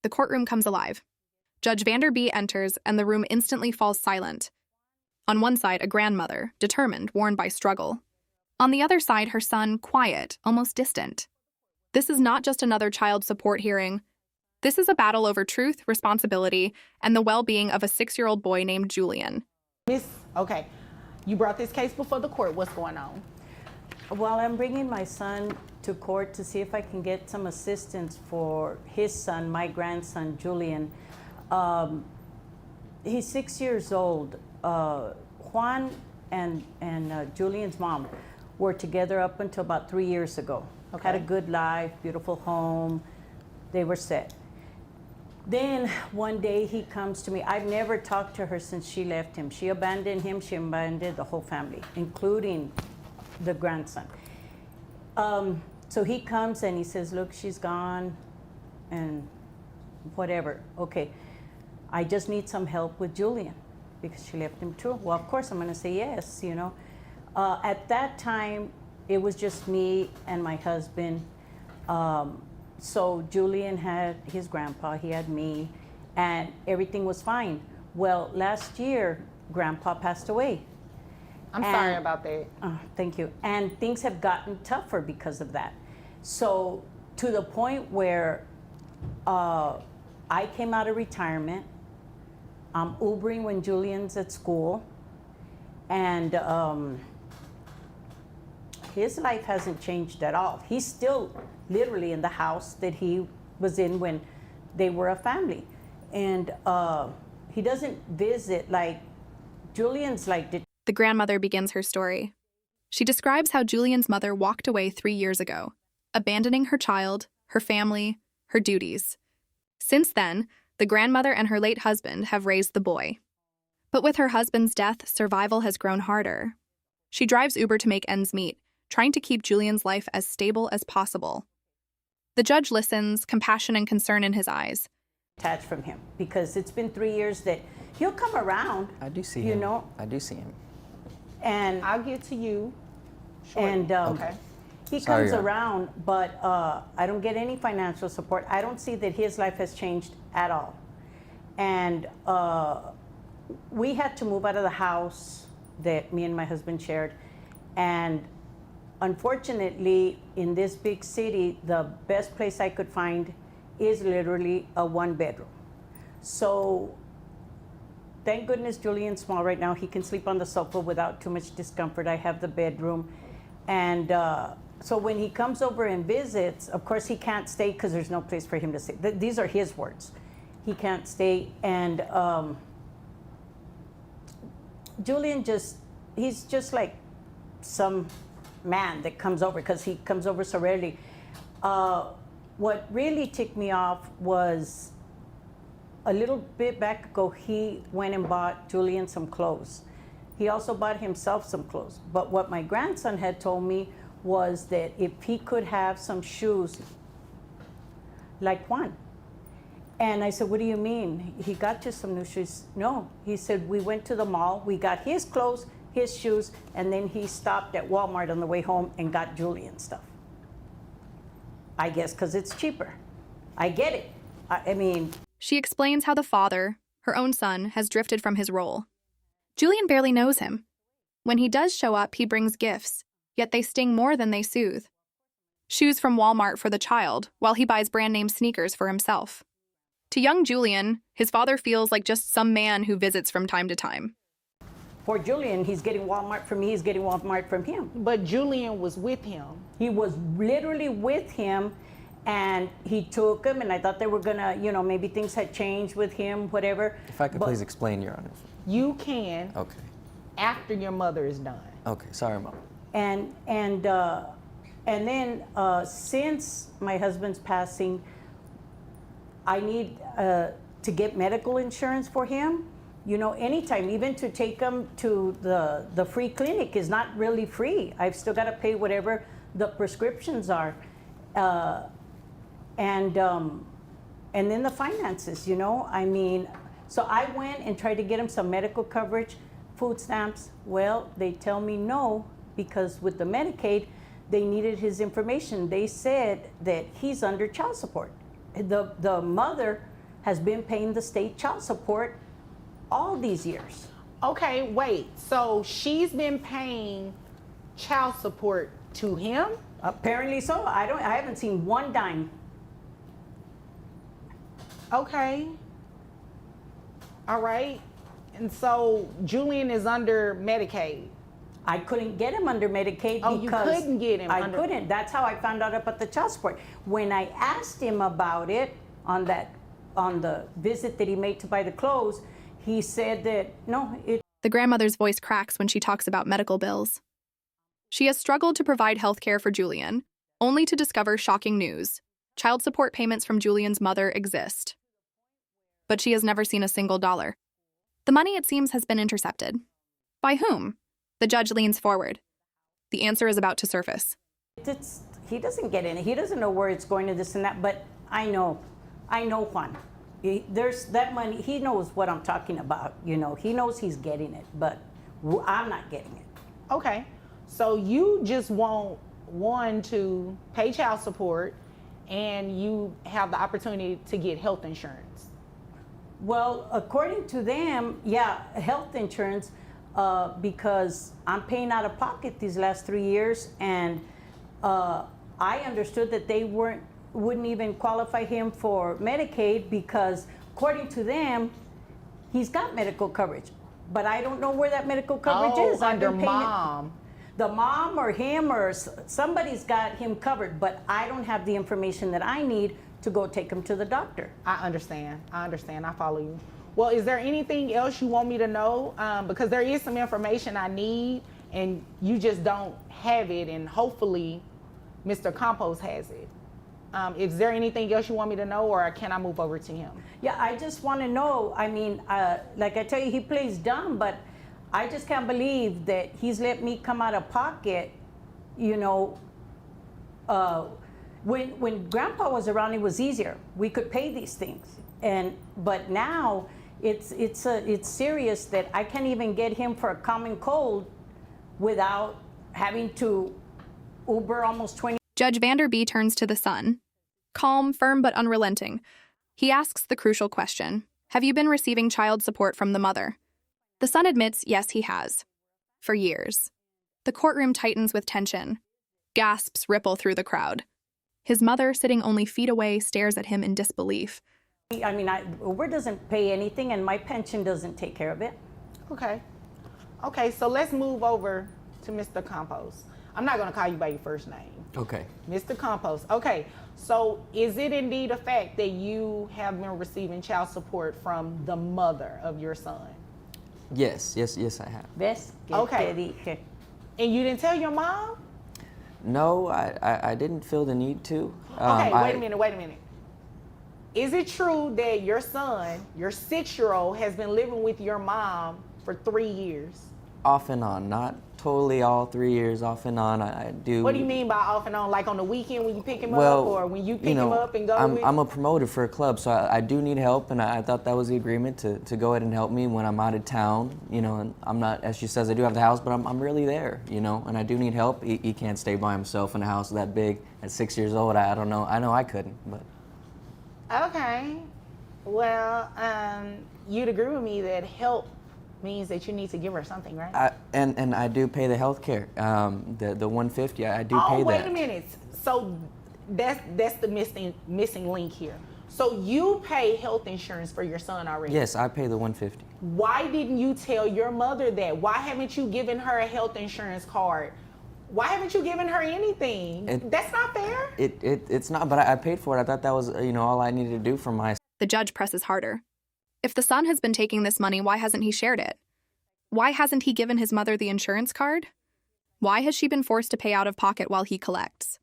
the courtroom comes alive. Judge Vanderby enters, and the room instantly falls silent. On one side, a grandmother, determined, worn by struggle. On the other side, her son, quiet, almost distant. This is not just another child support hearing. This is a battle over truth, responsibility, and the well-being of a 6-year-old boy named Julian. Miss, okay, you brought this case before the court. What's going on? Well, I'm bringing my son to court to see if I can get some assistance for his son, my grandson, Julian. He's 6 years old. Juan and Julian's mom were together up until about 3 years ago. Okay. Had a good life, beautiful home. They were set. Then one day he comes to me. I've never talked to her since she left him. She abandoned him. She abandoned the whole family, including the grandson. So he comes and he says, look, she's gone and whatever. Okay, I just need some help with Julian because she left him too. Well, of course, I'm going to say yes, you know. At that time, it was just me and my husband. So Julian had his grandpa, he had me, and everything was fine. Well, last year, grandpa passed away. I'm sorry about that. Thank you. And things have gotten tougher because of that. So to the point where I came out of retirement, I'm Ubering when Julian's at school, and his life hasn't changed at all. He's still literally in the house that he was in when they were a family. And he doesn't visit, like, Julian's like... The grandmother begins her story. She describes how Julian's mother walked away 3 years ago, abandoning her child, her family, her duties. Since then, the grandmother and her late husband have raised the boy. But with her husband's death, survival has grown harder. She drives Uber to make ends meet, trying to keep Julian's life as stable as possible. The judge listens, compassion and concern in his eyes. Attached from him, because it's been 3 years that he'll come around. I do see him. You know? I do see him. And I'll get to you shortly. And okay. he Sorry, comes around, but I don't get any financial support. I don't see that his life has changed at all. And we had to move out of the house that me and my husband shared. And unfortunately, in this big city, the best place I could find is literally a 1-bedroom. So thank goodness Julian's small right now. He can sleep on the sofa without too much discomfort. I have the bedroom. And so when he comes over and visits, of course he can't stay because there's no place for him to stay. These are his words. He can't stay. And Julian he's just like some man that comes over, because he comes over so rarely. What really ticked me off was a little bit back ago, he went and bought Julian some clothes. He also bought himself some clothes. But what my grandson had told me was that if he could have some shoes like Juan. And I said, what do you mean? He got you some new shoes? No, he said, we went to the mall, we got his clothes, his shoes, and then he stopped at Walmart on the way home and got Julian stuff. I guess because it's cheaper. I get it. I mean... She explains how the father, her own son, has drifted from his role. Julian barely knows him. When he does show up, he brings gifts, yet they sting more than they soothe. Shoes from Walmart for the child, while he buys brand-name sneakers for himself. To young Julian, his father feels like just some man who visits from time to time. For Julian, he's getting Walmart from me, he's getting Walmart from him. But Julian was with him. He was literally with him, and he took him, and I thought they were gonna, you know, maybe things had changed with him, whatever. If I could please explain, Your Honor. You can. Okay. After your mother is done. Okay, sorry, Mom. And then since my husband's passing, I need to get medical insurance for him. You know, anytime, even to take him to the free clinic is not really free. I've still got to pay whatever the prescriptions are. And then the finances, you know, I mean, so I went and tried to get him some medical coverage, food stamps. Well, they tell me no, because with the Medicaid, they needed his information. They said that he's under child support. The mother has been paying the state child support all these years. Okay, wait. So she's been paying child support to him? Apparently so. I haven't seen one dime. Okay. All right. And so Julian is under Medicaid. I couldn't get him under Medicaid Oh, because you couldn't get him I under... couldn't. That's how I found out about the child support. When I asked him about it on the visit that he made to buy the clothes, he said that no, The grandmother's voice cracks when she talks about medical bills. She has struggled to provide health care for Julian, only to discover shocking news. Child support payments from Julian's mother exist. But she has never seen a single dollar. The money, it seems, has been intercepted. By whom? The judge leans forward. The answer is about to surface. he doesn't get in it. He doesn't know where it's going to this and that, but I know Juan. There's that money. He knows what I'm talking about. You know, he knows he's getting it, but I'm not getting it. Okay. So you just want one to pay child support and you have the opportunity to get health insurance. Well, according to them, yeah, health insurance, because I'm paying out of pocket these last 3 years, and I understood that they wouldn't even qualify him for Medicaid because, according to them, he's got medical coverage. But I don't know where that medical coverage is. Under I've been paying mom. the mom or him or somebody's got him covered, but I don't have the information that I need to go take him to the doctor. I understand. I follow you. Well, is there anything else you want me to know? Because there is some information I need and you just don't have it, and hopefully Mr. Campos has it. Is there anything else you want me to know, or can I move over to him? Yeah, I just want to know. I mean, like I tell you, he plays dumb, but I just can't believe that he's let me come out of pocket. You know, when Grandpa was around, it was easier. We could pay these things, but now it's serious that I can't even get him for a common cold without having to Uber almost 20. Judge Vanderby turns to the son. Calm, firm, but unrelenting. He asks the crucial question: have you been receiving child support from the mother? The son admits yes, he has. For years. The courtroom tightens with tension. Gasps ripple through the crowd. His mother, sitting only feet away, stares at him in disbelief. I mean, Uber doesn't pay anything, and my pension doesn't take care of it. Okay, so let's move over to Mr. Campos. I'm not going to call you by your first name. Okay. Mr. Campos. Okay, so is it indeed a fact that you have been receiving child support from the mother of your son? Yes, I have. ¿Ves? Que Okay. te dije. And you didn't tell your mom? No, I didn't feel the need to. Okay, wait a minute. Is it true that your son, your 6-year-old, has been living with your mom for 3 years? Off and on, not totally all 3 years, off and on. I do. What do you mean by off and on? Like on the weekend when you pick him Well, up, or when you pick him up and go with? I'm a promoter for a club, so I do need help, and I thought that was the agreement to go ahead and help me when I'm out of town, and I'm not, as she says, I do have the house, but I'm really there, and I do need help. He can't stay by himself in a house that big at 6 years old. I don't know. I know I couldn't, but. Okay. Well, you'd agree with me that help means that you need to give her something, right? And I do pay the health care, the $150. I do pay that. Oh, wait a minute. So that's the missing link here. So you pay health insurance for your son already? Yes, I pay the $150. Why didn't you tell your mother that? Why haven't you given her a health insurance card? Why haven't you given her anything? That's not fair. It's not, but I paid for it. I thought that was, all I needed to do for my. The judge presses harder. If the son has been taking this money, why hasn't he shared it? Why hasn't he given his mother the insurance card? Why has she been forced to pay out of pocket while he collects?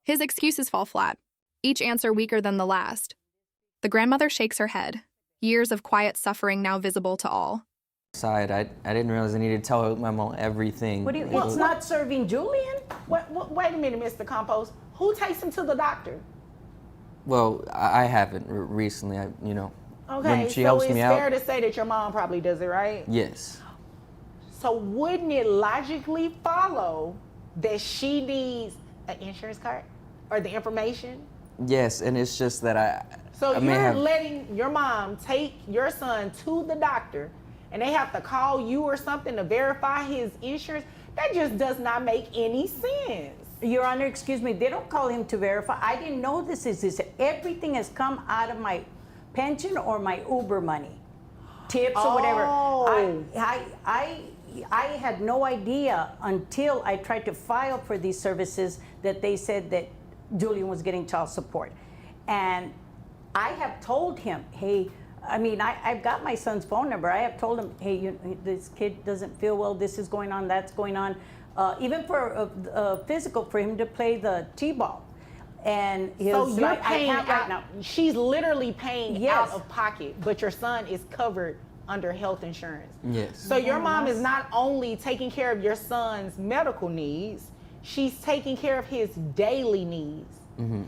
His excuses fall flat, each answer weaker than the last. The grandmother shakes her head, years of quiet suffering now visible to all. I didn't realize I needed to tell my mom everything. What do you? It's not serving Julian. Wait a minute, Mr. Campos. Who takes him to the doctor? Well, I haven't recently. Okay, when she so helps it's me out. fair to say that your mom probably does it, right? Yes. So wouldn't it logically follow that she needs an insurance card or the information? Yes, and it's just that So I may you're have- letting your mom take your son to the doctor and they have to call you or something to verify his insurance? That just does not make any sense. Your Honor, excuse me, they don't call him to verify. I didn't know this is this. Everything has come out of my pension or my Uber money, tips or whatever. Oh. I had no idea until I tried to file for these services that they said that Julian was getting child support. And I have told him, hey, I mean, I've got my son's phone number. I have told him, hey, this kid doesn't feel well, this is going on, that's going on. Even for physical, for him to play the T-ball. And So his, you're I paying can't out, right now. she's literally paying Yes. out of pocket, but your son is covered under health insurance. Yes. So your mom is not only taking care of your son's medical needs, she's taking care of his daily needs. Mm-hmm.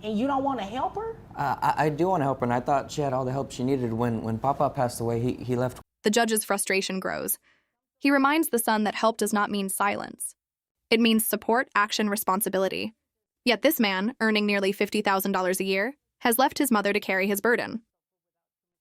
And you don't want to help her? I do want to help her, and I thought she had all the help she needed. When Papa passed away, he left. The judge's frustration grows. He reminds the son that help does not mean silence. It means support, action, responsibility. Yet this man, earning nearly $50,000 a year, has left his mother to carry his burden.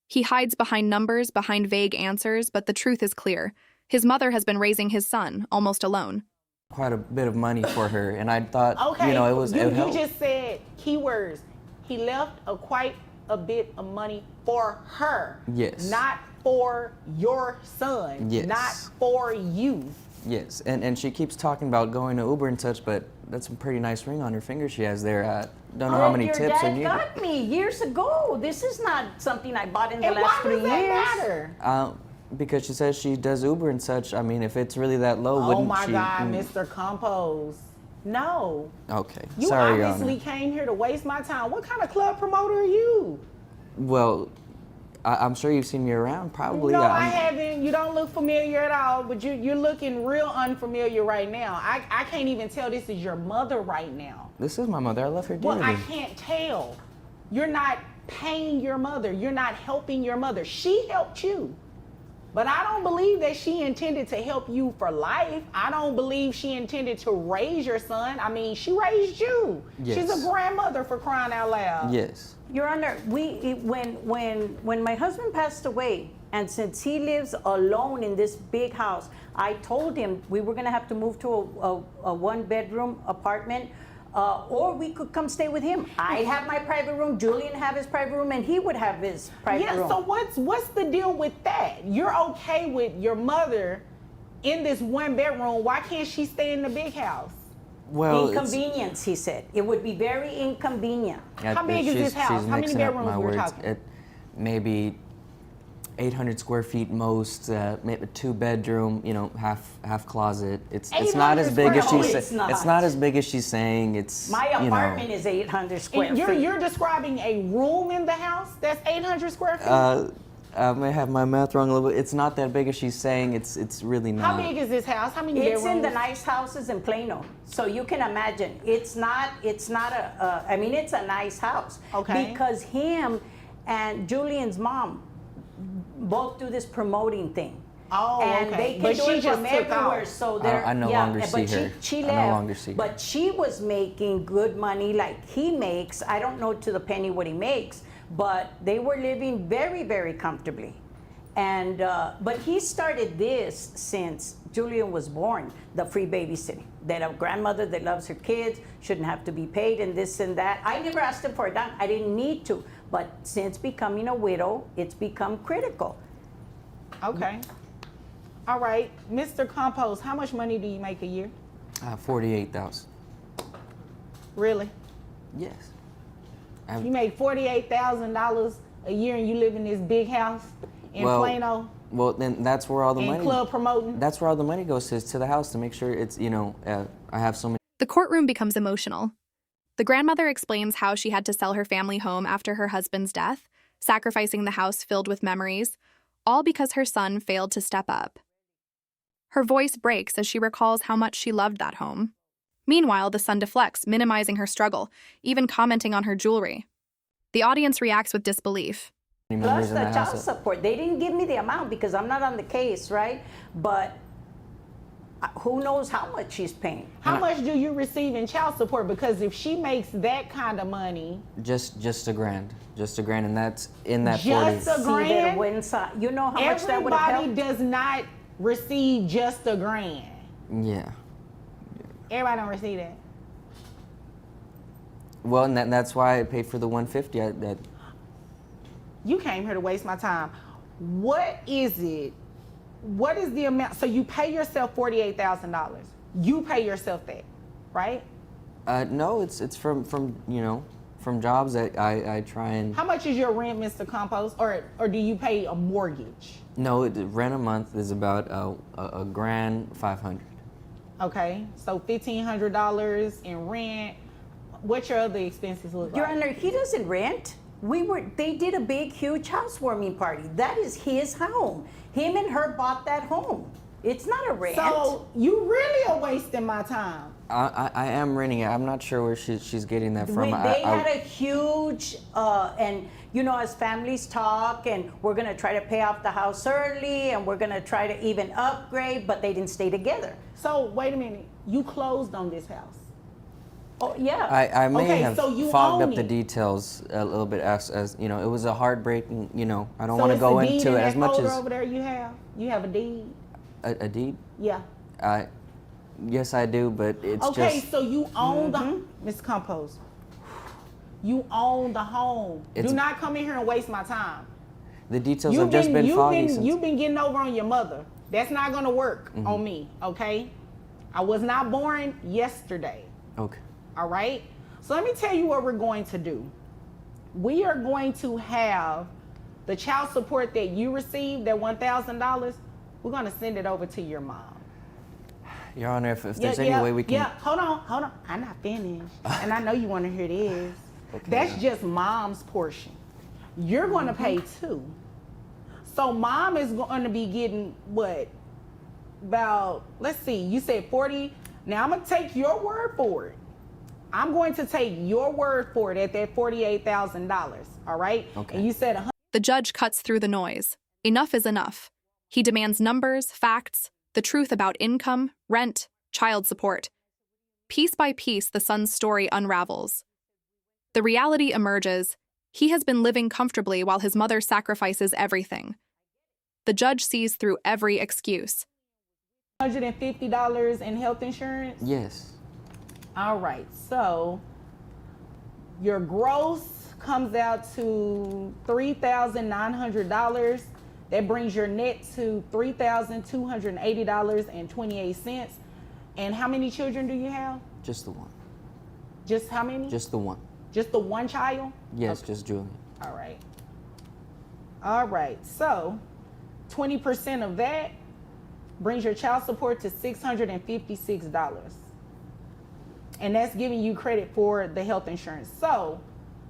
He hides behind numbers, behind vague answers, but the truth is clear. His mother has been raising his son, almost alone. Quite a bit of money for her, and I thought, Okay, it would you help. just said keywords. He left quite a bit of money for her. Yes. Not for your son. Yes. Not for you. Yes, and she keeps talking about going to Uber and such, but that's a pretty nice ring on her finger she has there. Don't know how many tips are Your dad needed. got me years ago. This is not something I bought in the And last why 3 does years. that matter? Because she says she does Uber and such. I mean, if it's really that low, Oh wouldn't my she? God, Mr. Compose. No. Okay, You sorry, Your obviously Honor. came here to waste my time. What kind of club promoter are you? Well, I'm sure you've seen me around, probably. No, I haven't. You don't look familiar at all, but you're looking real unfamiliar right now. I can't even tell this is your mother right now. This is my mother. I love her dearly. Well, I can't tell. You're not paying your mother. You're not helping your mother. She helped you. But I don't believe that she intended to help you for life. I don't believe she intended to raise your son. I mean, she raised you. Yes. She's a grandmother, for crying out loud. Yes. Your Honor, when my husband passed away, and since he lives alone in this big house, I told him we were going to have to move to a one-bedroom apartment, or we could come stay with him. I'd have my private room, Julian have his private room, and he would have his private room. Yeah, so what's the deal with that? You're okay with your mother in this one bedroom. Why can't she stay in the big house? Well, Inconvenience, he said. It would be very inconvenient. How big is this house? She's How many mixing up bedrooms my we're words. talking? Maybe 800 square feet most, maybe 2-bedroom, half closet. It's not as 800 big as square she's feet. It's not. It's not as big as she's saying. It's My apartment is 800 square And feet. you're describing a room in the house that's 800 square feet? I may have my math wrong a little bit. It's not that big as she's saying. It's really not. How big is this house? How many It's bedrooms? in the nice houses in Plano, so you can imagine. It's not I mean, it's a nice house. Okay. Because him and Julian's mom both do this promoting thing. Oh, and okay. they can But do she it just from took everywhere. off. So they're I no yeah, longer but see her. She I left, no longer see her. but she was making good money like he makes. I don't know to the penny what he makes, but they were living very, very comfortably. And but he started this since Julian was born, the free babysitting. That a grandmother that loves her kids shouldn't have to be paid and this and that. I never asked him for a dime. I didn't need to. But since becoming a widow, it's become critical. Okay. All right. Mr. Compose, how much money do you make a year? 48,000. Really? Yes. You make $48,000 a year and you live in this big house in Plano Well, then that's where all the and money. club promoting? That's where all the money goes to the house to make sure it's I have so many. The courtroom becomes emotional. The grandmother explains how she had to sell her family home after her husband's death, sacrificing the house filled with memories, all because her son failed to step up. Her voice breaks as she recalls how much she loved that home. Meanwhile, the son deflects, minimizing her struggle, even commenting on her jewelry. The audience reacts with disbelief. Plus members in the the child house. support. They didn't give me the amount because I'm not on the case, right? But Who knows how much she's paying? How much do you receive in child support? Because if she makes that kind of money, Just $1,000, and that's in that just 40. a See that grand. when you know how much that would have Everybody helped? does not receive just $1,000. Yeah. Everybody don't receive that. Well, and that's why I paid for the 150. You came here to waste my time. What is it? What is the amount? So you pay yourself $48,000. You pay yourself that, right? No, it's from from jobs that I try and. How much is your rent, Mr. Compost, or do you pay a mortgage? No, rent a month is about a grand 500. Okay, so $1,500 in rent. What's your other expenses look Your like? Honor, he doesn't rent. They did a big, huge housewarming party. That is his home. Him and her bought that home. It's not a rent. So you really are wasting my time. I am renting it. I'm not sure where she's getting that from. They had a huge, and as families talk, and we're going to try to pay off the house early, and we're going to try to even upgrade, but they didn't stay together. So wait a minute, you closed on this house. Oh, yeah. I may Okay, have so you fogged own up the it. details a little bit as it was a heartbreaking, I don't So want to it's go a deed into in it that as much folder as over there you have a deed. a deed. Yeah. Yes, I do, but it's Okay, just so you own the Miss Compost. You own the home. It's- Do not come in here and waste my time. the details have just been foggy since. You've been getting over on your mother. That's not gonna work on me, okay? I was not born yesterday. Okay. All right? So let me tell you what we're going to do. We are going to have the child support that you received, that $1,000, we're going to send it over to your mom. Your Honor, if there's any way we can. Yeah, hold on. I'm not finished. And I know you want to hear this. Okay. That's just mom's portion. You're going to pay too. So mom is going to be getting what? About, let's see, you said 40. Now I'm going to take your word for it. I'm going to take your word for it at that $48,000, all right? Okay. And you said The judge cuts through the noise. Enough is enough. He demands numbers, facts, the truth about income, rent, child support. Piece by piece, the son's story unravels. The reality emerges. He has been living comfortably while his mother sacrifices everything. The judge sees through every excuse. $150 in health insurance? Yes. All right, so your gross comes out to $3,900. That brings your net to $3,280.28. And how many children do you have? Just the one. Just how many? Just the one. Just the one child? Yes, just Julian. All right. All right, so 20% of that brings your child support to $656. And that's giving you credit for the health insurance. So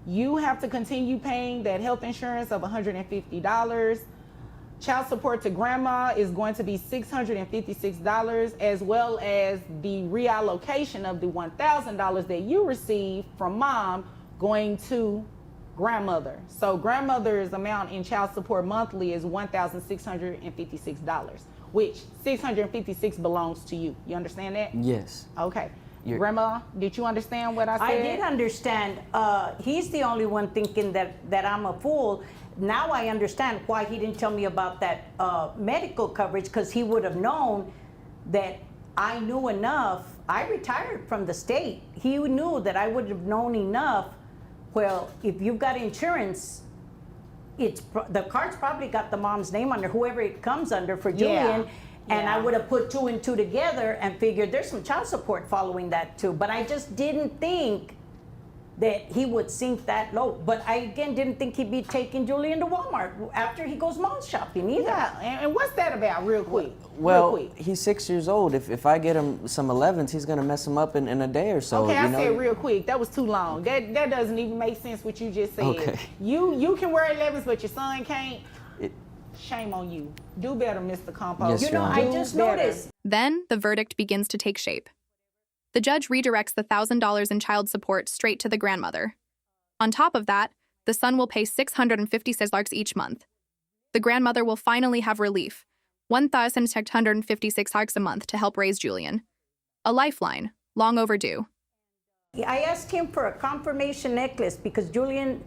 you have to continue paying that health insurance of $150. Child support to grandma is going to be $656, as well as the reallocation of the $1,000 that you receive from mom going to grandmother. So grandmother's amount in child support monthly is $1,656, which $656 belongs to you. You understand that? Yes. Okay. Grandma, did you understand what I said? I did understand. He's the only one thinking that I'm a fool. Now I understand why he didn't tell me about that medical coverage, because he would have known that I knew enough. I retired from the state. He knew that I would have known enough. Well, if you've got insurance, the card's probably got the mom's name under, whoever it comes under for Julian. And I would have put 2 and 2 together and figured there's some child support following that too. But I just didn't think that he would sink that low. But I, again, didn't think he'd be taking Julian to Walmart after he goes mall shopping either. Yeah, and what's that about, real quick? Well, real quick. he's 6 years old. If I get him some 11s, he's gonna mess him up in a day or so. Okay, I said real quick. That was too long. That doesn't even make sense what you just said. Okay. You can wear 11s, but your son can't. Shame on you. Do better, Mr. Compost. Yes, Your Honor. I just noticed. Then the verdict begins to take shape. The judge redirects the $1,000 in child support straight to the grandmother. On top of that, the son will pay $656 each month. The grandmother will finally have relief, $1,656 a month to help raise Julian. A lifeline, long overdue. I asked him for a confirmation necklace because Julian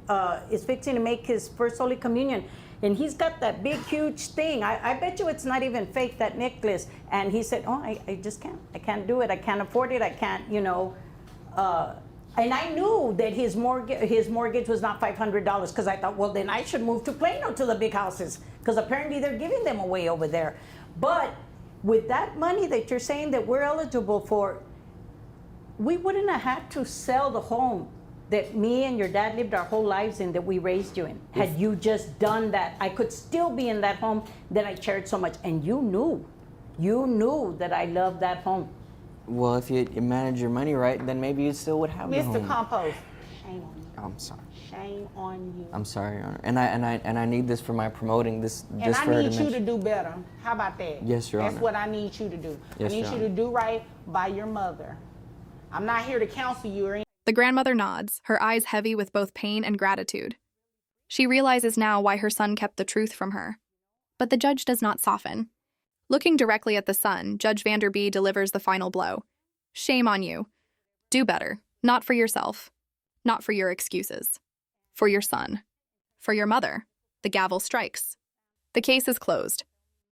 is fixing to make his first Holy Communion. And he's got that big, huge thing. I bet you it's not even fake, that necklace. And he said, oh, I just can't. I can't do it. I can't afford it. I can't, you know. And I knew that his mortgage was not $500 because I thought, well, then I should move to Plano to the big houses because apparently they're giving them away over there. But with that money that you're saying that we're eligible for, we wouldn't have had to sell the home that me and your dad lived our whole lives in, that we raised you in. Had you just done that, I could still be in that home that I cherished so much. And you knew that I loved that home. Well, if you manage your money right, then maybe you still would have the home. Mr. Compost, shame on you. I'm sorry. Shame on you. I'm sorry, Your Honor. And I need this for my promoting this. And just I for her need to you mention. to do better. How about that? Yes, Your Honor. That's what I need you to do. Yes, I need Your you to Honor. do right by your mother. I'm not here to counsel you or anything. The grandmother nods, her eyes heavy with both pain and gratitude. She realizes now why her son kept the truth from her. But the judge does not soften. Looking directly at the son, Judge Vanderby delivers the final blow. Shame on you. Do better. Not for yourself. Not for your excuses. For your son. For your mother. The gavel strikes. The case is closed.